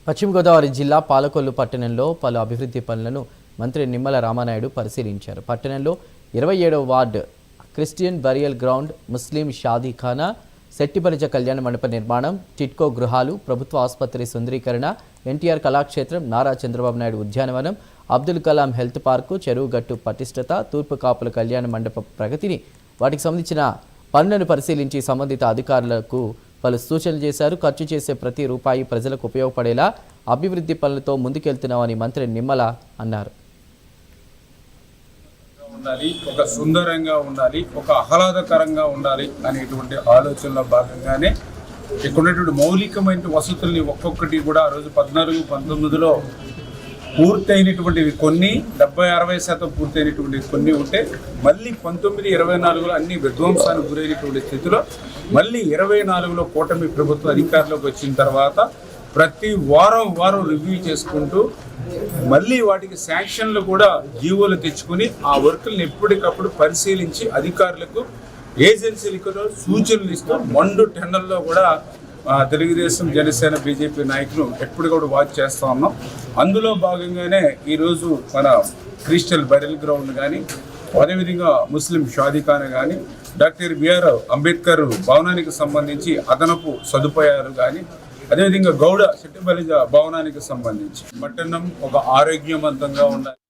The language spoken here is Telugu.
పశ్చిమ గోదావరి జిల్లా పాలకొల్లు పట్టణంలో పలు అభివృద్ధి పనులను మంత్రి నిమ్మల రామానాయుడు పరిశీలించారు. పట్టణంలో 27వ వార్డు క్రిస్టియన్ బరియల్ గ్రౌండ్, ముస్లిం షాదీఖానా, శెట్టిబలిజ కళ్యాణ మండప నిర్మాణం, టిట్కో గృహాలు, ప్రభుత్వ ఆసుపత్రి సుందరీకరణ, ఎన్టీఆర్ కళాక్షేత్రం, నారా చంద్రబాబు నాయుడు ఉద్యానవనం, అబ్దుల్ కలాం హెల్త్ పార్కు, చెరువుగట్టు పటిష్టత, తూర్పు కాపుల కళ్యాణ మండప ప్రగతిని, వాటికి సంబంధించిన పనులను పరిశీలించి సంబంధిత అధికారులకు పలు సూచనలు చేశారు. ఖర్చు చేసే ప్రతి రూపాయి ప్రజలకు ఉపయోగపడేలా అభివృద్ధి పనులతో ముందుకెళ్తున్నామని మంత్రి నిమ్మల అన్నారు. ఉండాలి, ఒక సుందరంగా ఉండాలి, ఒక ఆహ్లాదకరంగా ఉండాలి అనేటువంటి ఆలోచనలో భాగంగానే ఇక్కడ ఉన్నటువంటి మౌలికమైన వసతుల్ని ఒక్కొక్కటి కూడా ఆ రోజు 14-19లో పూర్తయినటువంటివి కొన్ని 70-60% పూర్తయినటువంటి కొన్ని ఉంటే మళ్ళీ 19-24లో అన్ని విధ్వంసానికి గురైనటువంటి స్థితిలో మళ్ళీ 24లో కూటమి ప్రభుత్వ అధికారంలోకి వచ్చిన తర్వాత ప్రతి వారం రివ్యూ చేసుకుంటూ మళ్ళీ వాటికి శాంక్షన్లు కూడా జీవోలు తెచ్చుకుని ఆ వర్కులను ఎప్పటికప్పుడు పరిశీలించి అధికారులకు ఏజెన్సీలకు సూచనలు ఇస్తూ మండు టెండర్లో కూడా తెలుగుదేశం, జనసేన, బీజేపీ నాయకులు ఎప్పుడు కూడా వాచ్ చేస్తూ ఉన్నాం. అందులో భాగంగానే ఈరోజు మన క్రిస్టియన్ బరియల్ గ్రౌండ్ కానీ, అదేవిధంగా ముస్లిం షాదీఖానా కానీ, డాక్టర్ బిఆర్ అంబేద్కర్ భవనానికి సంబంధించి అదనపు సదుపాయాలు కానీ, అదేవిధంగా గౌడ శెట్టిబలిజ భవనానికి సంబంధించి పట్టణం ఒక ఆరోగ్యవంతంగా ఉండాలి.